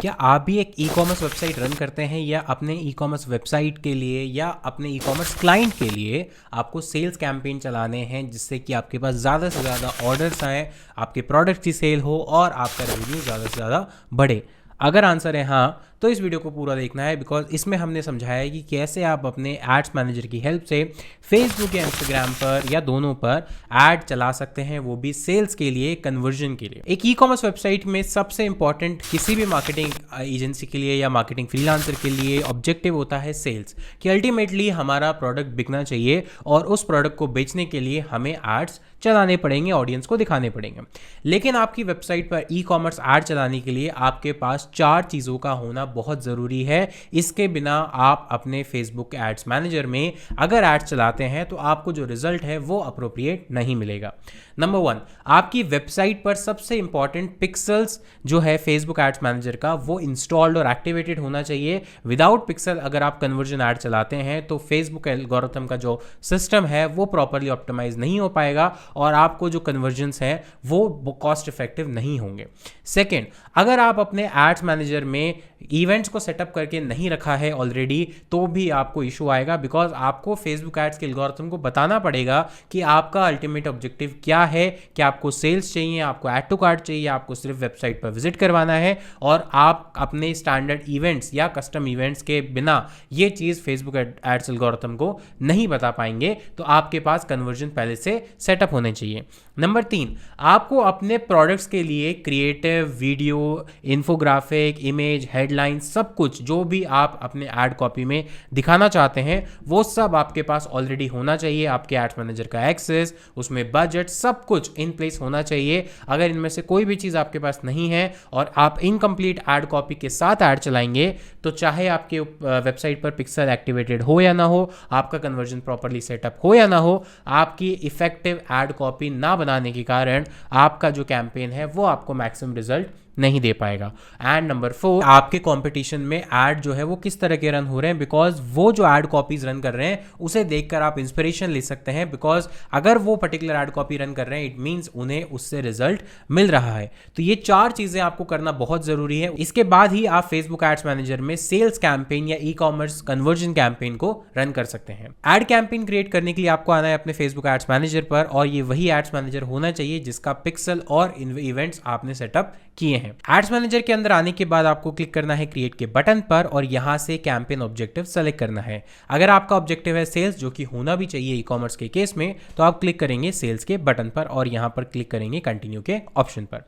क्या आप भी एक ई-कॉमर्स वेबसाइट रन करते हैं या अपने ई-कॉमर्स वेबसाइट के लिए या अपने ई-कॉमर्स क्लाइंट के लिए आपको सेल्स कैंपेन चलाने हैं जिससे कि आपके पास ज़्यादा से ज़्यादा ऑर्डर्स आएँ, आपके प्रोडक्ट की सेल हो और आपका रेवेन्यू ज़्यादा से ज़्यादा बढ़े? अगर आंसर है हाँ, तो इस वीडियो को पूरा देखना है बिकॉज इसमें हमने समझाया है कि कैसे आप अपने एड्स मैनेजर की हेल्प से फेसबुक या इंस्टाग्राम पर या दोनों पर एड चला सकते हैं, वो भी सेल्स के लिए, कन्वर्जन के लिए। एक ई कॉमर्स वेबसाइट में सबसे इंपॉर्टेंट किसी भी मार्केटिंग एजेंसी के लिए या मार्केटिंग फ्रीलांसर के लिए ऑब्जेक्टिव होता है सेल्स, कि अल्टीमेटली हमारा प्रोडक्ट बिकना चाहिए और उस प्रोडक्ट को बेचने के लिए हमें एड्स चलाने पड़ेंगे, ऑडियंस को दिखाने पड़ेंगे। लेकिन आपकी वेबसाइट पर ई कॉमर्स एड चलाने के लिए आपके पास 4 चीज़ों का होना बहुत ज़रूरी है। इसके बिना आप अपने फेसबुक एड्स मैनेजर में अगर एड्स चलाते हैं तो आपको जो रिजल्ट है वो अप्रोप्रिएट नहीं मिलेगा। नंबर 1, आपकी वेबसाइट पर सबसे इंपॉर्टेंट पिक्सल्स जो है फेसबुक एड्स मैनेजर का वो इंस्टॉल्ड और एक्टिवेटेड होना चाहिए। विदाउट पिक्सल अगर आप कन्वर्जन ऐड चलाते हैं तो फेसबुक एल्गोरिथम का जो सिस्टम है वो प्रॉपरली ऑप्टिमाइज नहीं हो पाएगा और आपको जो कन्वर्जन्स हैं वो कॉस्ट इफेक्टिव नहीं होंगे। सेकेंड, अगर आप अपने एड्स मैनेजर में इवेंट्स को सेटअप करके नहीं रखा है ऑलरेडी तो भी आपको इशू आएगा, बिकॉज आपको फेसबुक एड्स के एल्गोरिथम को बताना पड़ेगा कि आपका अल्टीमेट ऑब्जेक्टिव क्या है, कि आपको सेल्स चाहिए, आपको ऐड टू कार्ट चाहिए, आपको सिर्फ वेबसाइट पर विजिट करवाना है, और आप अपने स्टैंडर्ड इवेंट्स या कस्टम इवेंट्स के बिना ये चीज़ फेसबुक एड्स एल्गोरिथम को नहीं बता पाएंगे। तो आपके पास कन्वर्जन पहले से सेटअप होने चाहिए। नंबर 3, आपको अपने प्रोडक्ट्स के लिए creative video, infographic, image, headline, सब कुछ जो भी आप अपने ऐड कॉपी में दिखाना चाहते हैं वो सब आपके पास ऑलरेडी होना चाहिए। आपके एड्स मैनेजर का एक्सेस, उसमें बजट, सब कुछ इन प्लेस होना चाहिए। अगर इनमें से कोई भी चीज़ आपके पास नहीं है और आप इनकम्प्लीट ऐड कॉपी के साथ ऐड चलाएंगे तो चाहे आपके वेबसाइट पर पिक्सल एक्टिवेटेड हो या ना हो, आपका कन्वर्जन प्रॉपरली सेटअप हो या ना हो, आपकी इफेक्टिव ऐड कॉपी ना बनाने के कारण आपका जो कैंपेन है वो आपको मैक्सिमम रिजल्ट नहीं दे पाएगा। एंड नंबर 4, आपके कंपटीशन में ऐड जो है वो किस तरह के रन हो रहे हैं, बिकॉज वो जो ऐड कॉपीज रन कर रहे हैं उसे देखकर आप इंस्पिरेशन ले सकते हैं, बिकॉज अगर वो पर्टिकुलर ऐड कॉपी रन कर रहे हैं इट मींस उन्हें उससे रिजल्ट मिल रहा है। तो ये 4 चीजें आपको करना बहुत जरूरी है। इसके बाद ही आप फेसबुक एड्स मैनेजर में सेल्स कैंपेन या ई कॉमर्स कन्वर्जन कैंपेन को रन कर सकते हैं। एड कैंपेन क्रिएट करने के लिए आपको आना है अपने फेसबुक एड्स मैनेजर पर, और ये वही एड्स मैनेजर होना चाहिए जिसका पिक्सल और इवेंट्स आपने सेटअप किए हैं। एड्स मैनेजर के अंदर आने के बाद आपको क्लिक करना है क्रिएट के बटन पर और यहां से कैंपेन ऑब्जेक्टिव सेलेक्ट करना है। अगर आपका ऑब्जेक्टिव है सेल्स, जो कि होना भी चाहिए ई कॉमर्स के केस में, तो आप क्लिक करेंगे सेल्स के बटन पर और यहां पर क्लिक करेंगे कंटिन्यू के ऑप्शन पर।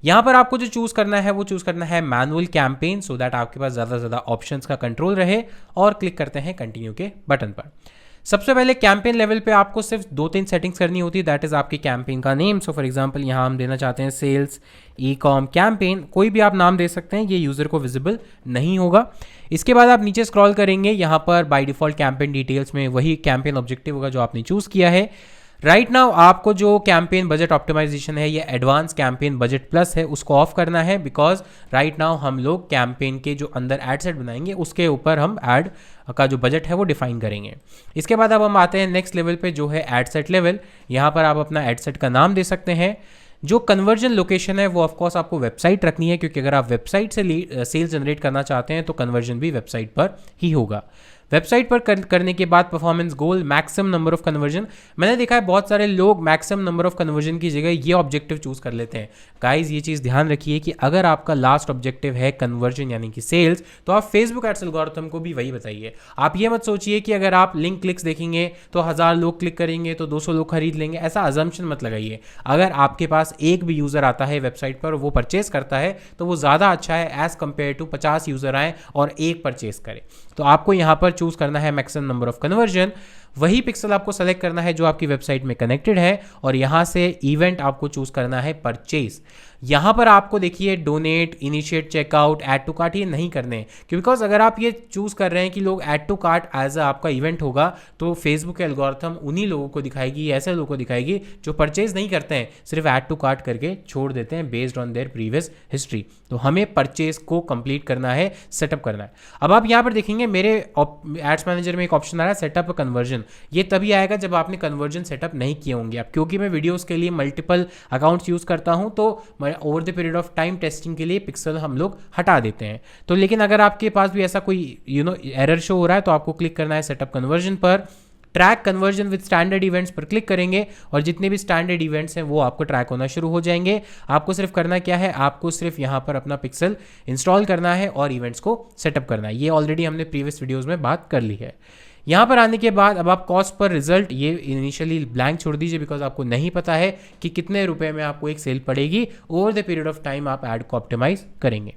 यहां पर आपको जो चूज करना है वो चूज करना है मैनुअल कैंपेन, सो दैट आपके पास ज्यादा से ज्यादा ऑप्शंस का कंट्रोल रहे, और क्लिक करते हैं कंटिन्यू के बटन पर। सबसे पहले कैंपेन लेवल पे आपको सिर्फ 2-3 सेटिंग्स करनी होती है, दैट इज आपके कैंपेन का नेम। सो फॉर एग्जांपल यहाँ हम देना चाहते हैं सेल्स ई कॉम कैंपेन, कोई भी आप नाम दे सकते हैं, ये यूजर को विजिबल नहीं होगा। इसके बाद आप नीचे स्क्रॉल करेंगे, यहाँ पर बाय डिफॉल्ट कैंपेन डिटेल्स में वही कैंपेन ऑब्जेक्टिव होगा जो आपने चूज किया है। राइट नाउ आपको जो कैंपेन बजट ऑप्टिमाइजेशन है या एडवांस कैंपेन बजट प्लस है उसको ऑफ करना है, बिकॉज राइट नाउ हम लोग कैंपेन के जो अंदर एड सेट बनाएंगे उसके ऊपर हम एड का जो बजट है वो डिफाइन करेंगे। इसके बाद अब हम आते हैं नेक्स्ट लेवल पे जो है एड सेट लेवल। यहाँ पर आप अपना एड सेट का नाम दे सकते हैं। जो कन्वर्जन लोकेशन है वो ऑफकोर्स आपको वेबसाइट रखनी है, क्योंकि अगर आप वेबसाइट से सेल्स जनरेट करना चाहते हैं तो कन्वर्जन भी वेबसाइट पर ही होगा। वेबसाइट पर करने के बाद performance goal, maximum number of conversion. मैंने देखा है बहुत सारे लोग मैक्सिमम नंबर ऑफ कन्वर्जन की जगह ये ऑब्जेक्टिव चूज कर लेते हैं। गाइज ये चीज़ ध्यान रखिए कि अगर आपका लास्ट ऑब्जेक्टिव है कन्वर्जन यानी कि सेल्स, तो आप फेसबुक एड्स एल्गोरिथम को भी वही बताइए। आप ये मत सोचिए कि अगर आप लिंक क्लिक्स देखेंगे तो 1000 लोग क्लिक करेंगे तो 200 लोग खरीद लेंगे, ऐसा अजम्पशन मत लगाइए। अगर आपके पास एक भी यूज़र आता है वेबसाइट पर, वो परचेस करता है तो वो ज़्यादा अच्छा है एज कंपेयर टू 50 यूज़र आए और एक परचेस करे। तो आपको यहाँ पर चूज करना है मैक्सिमम नंबर ऑफ कन्वर्जन। वही पिक्सल आपको सेलेक्ट करना है जो आपकी वेबसाइट में कनेक्टेड है, और यहां से इवेंट आपको चूज करना है परचेज। यहां पर आपको देखिए donate, initiate checkout, add to cart ये नहीं करने हैं, बिकॉज अगर आप ये चूज कर रहे हैं कि लोग add to cart as a आपका इवेंट होगा तो फेसबुक एल्गोरिथम उन्हीं लोगों को दिखाएगी, ऐसे लोगों को दिखाएगी जो परचेज नहीं करते हैं, सिर्फ ऐड टू कार्ट करके छोड़ देते हैं based on their previous history. तो हमें परचेज को कंप्लीट करना है, सेटअप करना है। अब आप यहाँ पर देखेंगे मेरे एड्स मैनेजर में एक ऑप्शन आ रहा है सेटअप कन्वर्जन। कन्वर्जन, ये तभी आएगा जब आपने कन्वर्जन सेटअप नहीं किए होंगे। अब क्योंकि मैं वीडियोस के लिए मल्टीपल अकाउंट्स यूज़ करता हूं तो मैं over the period of time testing के लिए पिक्सल हम लोग हटा देते हैं। तो लेकिन अगर आपके पास भी ऐसा कोई एरर शो हो रहा है तो आपको क्लिक करना है सेटअप कन्वर्जन पर, track conversion with standard events पर क्लिक करेंगे और जितने भी स्टैंडर्ड इवेंट्स हैं वो आपको ट्रैक होना शुरू हो जाएंगे। आपको सिर्फ करना क्या है, आपको सिर्फ यहाँ पर अपना पिक्सल इंस्टॉल करना है और इवेंट्स को सेटअप करना है। ये ऑलरेडी हमने प्रीवियस वीडियोज़ में बात कर ली है। यहाँ पर आने के बाद अब आप कॉस्ट पर रिजल्ट ये इनिशियली ब्लैंक छोड़ दीजिए, बिकॉज आपको नहीं पता है कि कितने रुपए में आपको एक सेल पड़ेगी। Over the period of time आप ऐड को ऑप्टिमाइज करेंगे।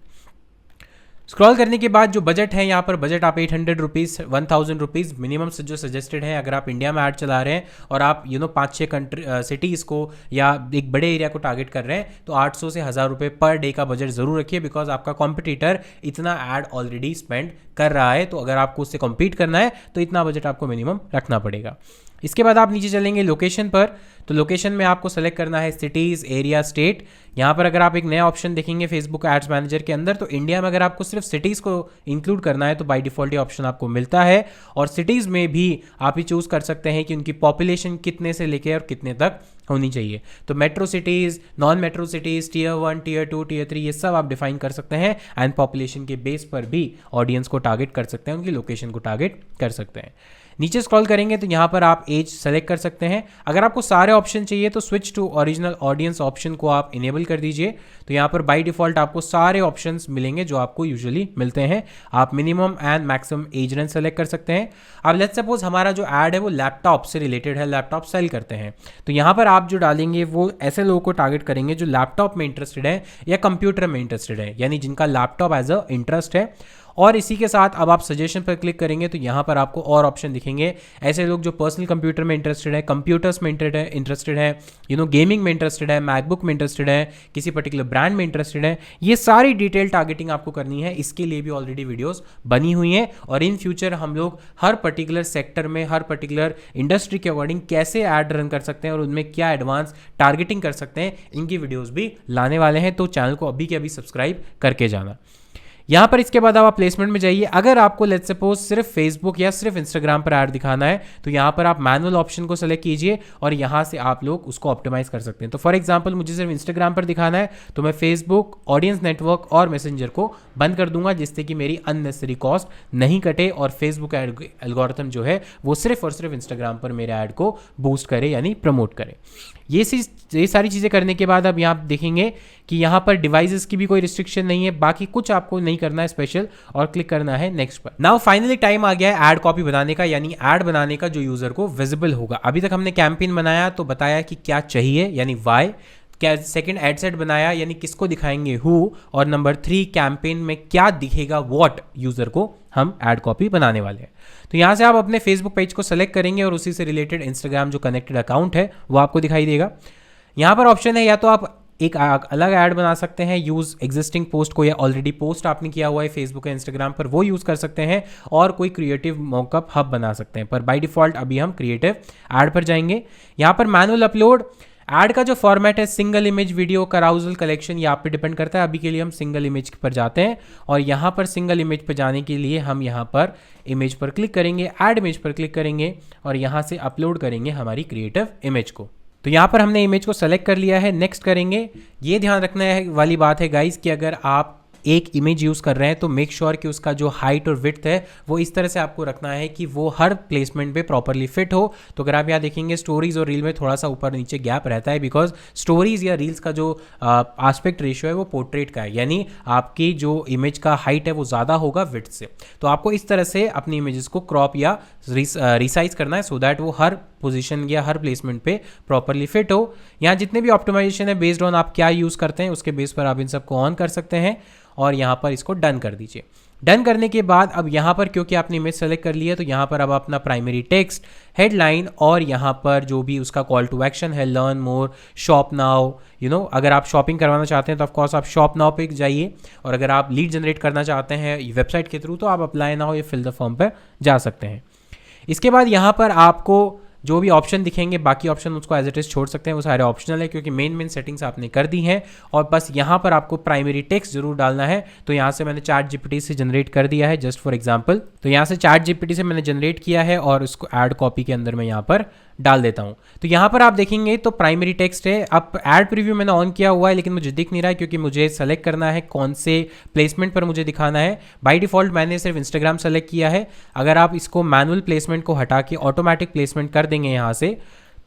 स्क्रॉल करने के बाद जो बजट है, यहाँ पर बजट आप 800 रुपीज़ 1000 रुपीज़ मिनिमम से जो सजेस्टेड है अगर आप इंडिया में ऐड चला रहे हैं और आप 5-6 कंट्री सिटीज़ को या एक बड़े एरिया को टारगेट कर रहे हैं तो 800 से 1000 रुपये पर डे का बजट ज़रूर रखिए, बिकॉज आपका कॉम्पिटिटर इतना ऐड ऑलरेडी स्पेंड कर रहा है। तो अगर आपको उससे कम्पीट करना है तो इतना बजट आपको मिनिमम रखना पड़ेगा। इसके बाद आप नीचे चलेंगे लोकेशन पर, तो लोकेशन में आपको सेलेक्ट करना है सिटीज़, एरिया, स्टेट। यहाँ पर अगर आप एक नया ऑप्शन देखेंगे फेसबुक एड्स मैनेजर के अंदर, तो इंडिया में अगर आपको सिर्फ सिटीज़ को इंक्लूड करना है तो बाय डिफ़ॉल्ट ये ऑप्शन आपको मिलता है। और सिटीज़ में भी आप ही चूज़ कर सकते हैं कि उनकी पॉपुलेशन कितने से लेकर और कितने तक होनी चाहिए। तो metro cities, non metro cities, tier 1, tier 2, tier 3 ये सब आप डिफाइन कर सकते हैं एंड पॉपुलेशन के बेस पर भी ऑडियंस को टारगेट कर सकते हैं, उनकी लोकेशन को टारगेट कर सकते हैं। नीचे स्क्रॉल करेंगे तो यहाँ पर आप एज सेलेक्ट कर सकते हैं। अगर आपको सारे ऑप्शन चाहिए तो switch to original audience option को आप इनेबल कर दीजिए। तो यहाँ पर बाय डिफॉल्ट आपको सारे ऑप्शंस मिलेंगे जो आपको यूजुअली मिलते हैं। आप minimum and maximum age range select कर सकते हैं। अब लेट्स सपोज हमारा जो ऐड है वो लैपटॉप से रिलेटेड है, लैपटॉप सेल करते हैं, तो यहाँ पर आप जो डालेंगे वो ऐसे लोगों को टारगेट करेंगे जो लैपटॉप में इंटरेस्टेड है या कंप्यूटर में इंटरेस्टेड है, यानी जिनका लैपटॉप एज अ इंटरेस्ट है। और इसी के साथ अब आप सजेशन पर क्लिक करेंगे तो यहाँ पर आपको और ऑप्शन दिखेंगे। ऐसे लोग जो पर्सनल कंप्यूटर में इंटरेस्टेड है, कंप्यूटर्स में इंटरेस्टेड है, गेमिंग में इंटरेस्टेड है, मैकबुक में इंटरेस्टेड है, किसी पर्टिकुलर ब्रांड में इंटरेस्टेड है, ये सारी डिटेल टारगेटिंग आपको करनी है। इसके लिए भी ऑलरेडी वीडियोस बनी हुई हैं और इन फ्यूचर हम लोग हर पर्टिकुलर सेक्टर में, हर पर्टिकुलर इंडस्ट्री के अकॉर्डिंग कैसे ऐड रन कर सकते हैं और उनमें क्या एडवांस टारगेटिंग कर सकते हैं, इनकी वीडियोस भी लाने वाले हैं। तो चैनल को अभी के अभी सब्सक्राइब करके जाना। यहाँ पर इसके बाद आप प्लेसमेंट में जाइए। अगर आपको लेट्स सपोज सिर्फ फेसबुक या सिर्फ इंस्टाग्राम पर ऐड दिखाना है तो यहाँ पर आप मैनुअल ऑप्शन को सेलेक्ट कीजिए और यहाँ से आप लोग उसको ऑप्टिमाइज कर सकते हैं। तो फॉर एग्जांपल मुझे सिर्फ इंस्टाग्राम पर दिखाना है तो मैं फेसबुक, ऑडियंस नेटवर्क और मैसेंजर को बंद कर दूंगा, जिससे कि मेरी अननेसेसरी कॉस्ट नहीं कटे और फेसबुक एल्गोरिथम जो है वो सिर्फ और सिर्फ इंस्टाग्राम पर मेरे ऐड को बूस्ट करे यानी प्रमोट करे। ये सारी चीज़ें करने के बाद अब यहाँ देखेंगे कि यहाँ पर डिवाइसेस की भी कोई रिस्ट्रिक्शन नहीं है, बाकी कुछ आपको नहीं करना है स्पेशल और क्लिक करना है नेक्स्ट पर। नाउ फाइनली टाइम आ गया है ऐड कॉपी बनाने का, यानी ऐड बनाने का जो यूजर को विजिबल होगा। अभी तक हमने कैंपेन बनाया तो बताया कि क्या चाहिए यानी वाई, क्या सेकंड एड सेट बनाया यानी किसको दिखाएंगे हु, और नंबर 3 कैंपेन में क्या दिखेगा व्हाट यूजर को हम ऐड कॉपी बनाने वाले हैं। तो यहाँ से आप अपने फेसबुक पेज को सेलेक्ट करेंगे और उसी से रिलेटेड इंस्टाग्राम जो कनेक्टेड अकाउंट है वो आपको दिखाई देगा। यहाँ पर ऑप्शन है या तो आप एक अलग ऐड बना सकते हैं, यूज़ एग्जिस्टिंग पोस्ट को, या ऑलरेडी पोस्ट आपने किया हुआ है फेसबुक या इंस्टाग्राम पर वो यूज़ कर सकते हैं, और कोई क्रिएटिव मॉकअप हब बना सकते हैं। पर बाय डिफॉल्ट अभी हम क्रिएटिव ऐड पर जाएंगे। यहाँ पर मैनुअल अपलोड ऐड का जो फॉर्मेट है सिंगल इमेज, वीडियो, कराउजल, कलेक्शन, ये आप पे डिपेंड करता है। अभी के लिए हम सिंगल इमेज पर जाते हैं और यहाँ पर सिंगल इमेज पर जाने के लिए हम यहाँ पर इमेज पर क्लिक करेंगे, ऐड इमेज पर क्लिक करेंगे और यहाँ से अपलोड करेंगे हमारी क्रिएटिव इमेज को। तो यहाँ पर हमने इमेज को सेलेक्ट कर लिया है, नेक्स्ट करेंगे। ये ध्यान रखने वाली बात है गाइज कि अगर आप एक इमेज यूज़ कर रहे हैं तो मेक श्योर कि उसका जो हाइट और विड्थ है वो इस तरह से आपको रखना है कि वो हर प्लेसमेंट पे प्रॉपरली फिट हो। तो अगर आप यहाँ देखेंगे स्टोरीज और रील में थोड़ा सा ऊपर नीचे गैप रहता है, बिकॉज स्टोरीज या रील्स का जो आस्पेक्ट रेशियो है वो पोर्ट्रेट का है, यानी आपकी जो इमेज का हाइट है वो ज़्यादा होगा विड्थ से। तो आपको इस तरह से अपनी इमेजेस को क्रॉप या रिसाइज करना है सो दैट वो हर पोजीशन या हर प्लेसमेंट पे प्रॉपरली फिट हो। यहाँ जितने भी ऑप्टिमाइजेशन है बेस्ड ऑन आप क्या यूज़ करते हैं उसके बेस पर आप इन सबको ऑन कर सकते हैं और यहाँ पर इसको डन कर दीजिए। डन करने के बाद अब यहाँ पर क्योंकि आपने इमेज सेलेक्ट कर लिया है तो यहाँ पर अब अपना प्राइमरी टेक्स्ट, हेडलाइन और यहाँ पर जो भी उसका कॉल टू एक्शन है, लर्न मोर, शॉप नाउ, अगर आप शॉपिंग करवाना चाहते हैं तो ऑफकोर्स आप शॉप नाउ पे जाइए, और अगर आप लीड जनरेट करना चाहते हैं वेबसाइट के थ्रू तो आप अप्लाई नाउ या फिल द फॉर्म पर जा सकते हैं। इसके बाद यहाँ पर आपको जो भी ऑप्शन दिखेंगे बाकी ऑप्शन उसको एज इट इज छोड़ सकते हैं, वो सारे ऑप्शनल है क्योंकि मेन सेटिंग्स आपने कर दी हैं। और बस यहाँ पर आपको प्राइमरी टेक्स्ट जरूर डालना है। तो यहाँ से मैंने चैट जीपीटी से जनरेट कर दिया है जस्ट फॉर एग्जांपल। तो यहाँ से चैट जीपीटी से मैंने जनरेट किया है और उसको ऐड कॉपी के अंदर मैं यहाँ पर डाल देता हूँ। तो यहाँ पर आप देखेंगे तो प्राइमरी टेक्स्ट है। अब ऐड प्रीव्यू मैंने ऑन किया हुआ है लेकिन मुझे दिख नहीं रहा है क्योंकि मुझे सेलेक्ट करना है कौन से प्लेसमेंट पर मुझे दिखाना है। बाय डिफॉल्ट मैंने सिर्फ इंस्टाग्राम सेलेक्ट किया है। अगर आप इसको मैनुअल प्लेसमेंट को हटा के ऑटोमेटिक प्लेसमेंट कर देंगे यहाँ से,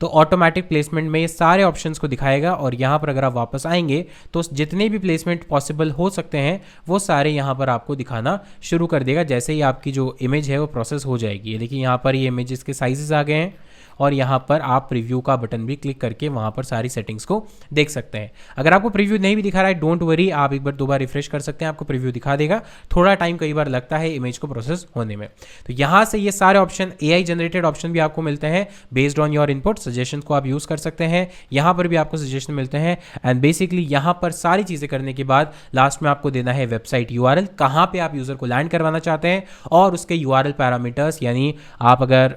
तो ऑटोमेटिक प्लेसमेंट में ये सारे ऑप्शंस को दिखाएगा और यहाँ पर अगर आप वापस आएंगे तो जितने भी प्लेसमेंट पॉसिबल हो सकते हैं वो सारे यहाँ पर आपको दिखाना शुरू कर देगा जैसे ही आपकी जो इमेज है वो प्रोसेस हो जाएगी। ये देखिए यहाँ पर ये इमेजेस के साइजेस आ गए हैं और यहाँ पर आप प्रीव्यू का बटन भी क्लिक करके वहाँ पर सारी सेटिंग्स को देख सकते हैं। अगर आपको प्रीव्यू नहीं भी दिखा रहा है डोंट वरी, आप एक बार दो बार रिफ्रेश कर सकते हैं, आपको प्रीव्यू दिखा देगा। थोड़ा टाइम कई बार लगता है इमेज को प्रोसेस होने में। तो यहाँ से ये सारे ऑप्शन AI जनरेटेड ऑप्शन भी आपको मिलते हैं based on your input. Suggestion को आप यूज़ कर सकते हैं, यहाँ पर भी आपको सजेशन मिलते हैं। एंड बेसिकली यहाँ पर सारी चीज़ें करने के बाद लास्ट में आपको देना है वेबसाइट URL, कहाँ पे आप यूज़र को लैंड करवाना चाहते हैं और उसके URL पैरामीटर्स, यानी आप अगर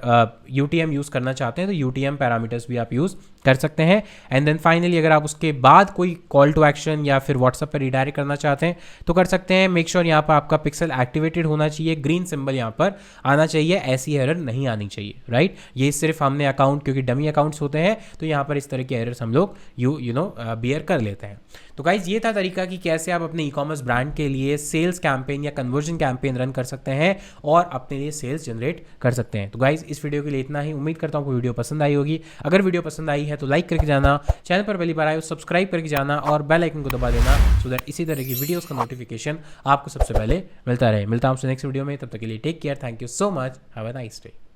UTM यूज़ करना चाहते हैं तो UTM पैरामीटर्स भी आप यूज़ कर सकते हैं। एंड देन फाइनली अगर आप उसके बाद कोई कॉल टू एक्शन या फिर व्हाट्सएप पर रिडायरेक्ट करना चाहते हैं तो कर सकते हैं। मेक श्योर यहाँ पर आपका पिक्सल एक्टिवेटेड होना चाहिए, ग्रीन सिंबल यहाँ पर आना चाहिए, ऐसी एरर नहीं आनी चाहिए, राइट। ये सिर्फ हमने अकाउंट क्योंकि डमी अकाउंट्स होते हैं तो यहाँ पर इस तरह के एरर्स हम लोग यू नो बियर कर लेते हैं। तो गाइज ये था तरीका कि कैसे आप अपने ई-कॉमर्स ब्रांड के लिए सेल्स कैंपेन या कन्वर्जन कैंपेन रन कर सकते हैं और अपने लिए सेल्स जनरेट कर सकते हैं। तो गाइज इस वीडियो के लिए इतना ही। उम्मीद करता हूँ आपको वीडियो पसंद आई होगी। अगर वीडियो पसंद आई है तो लाइक करके जाना, चैनल पर पहली बार आए हो सब्सक्राइब करके जाना और बेल आइकन को दबा देना सो दैट इसी तरह की वीडियोस का नोटिफिकेशन आपको सबसे पहले मिलता रहे। मिलता हूँ आपसे नेक्स्ट वीडियो में, तब तक के लिए take care, thank you so much, have a nice day.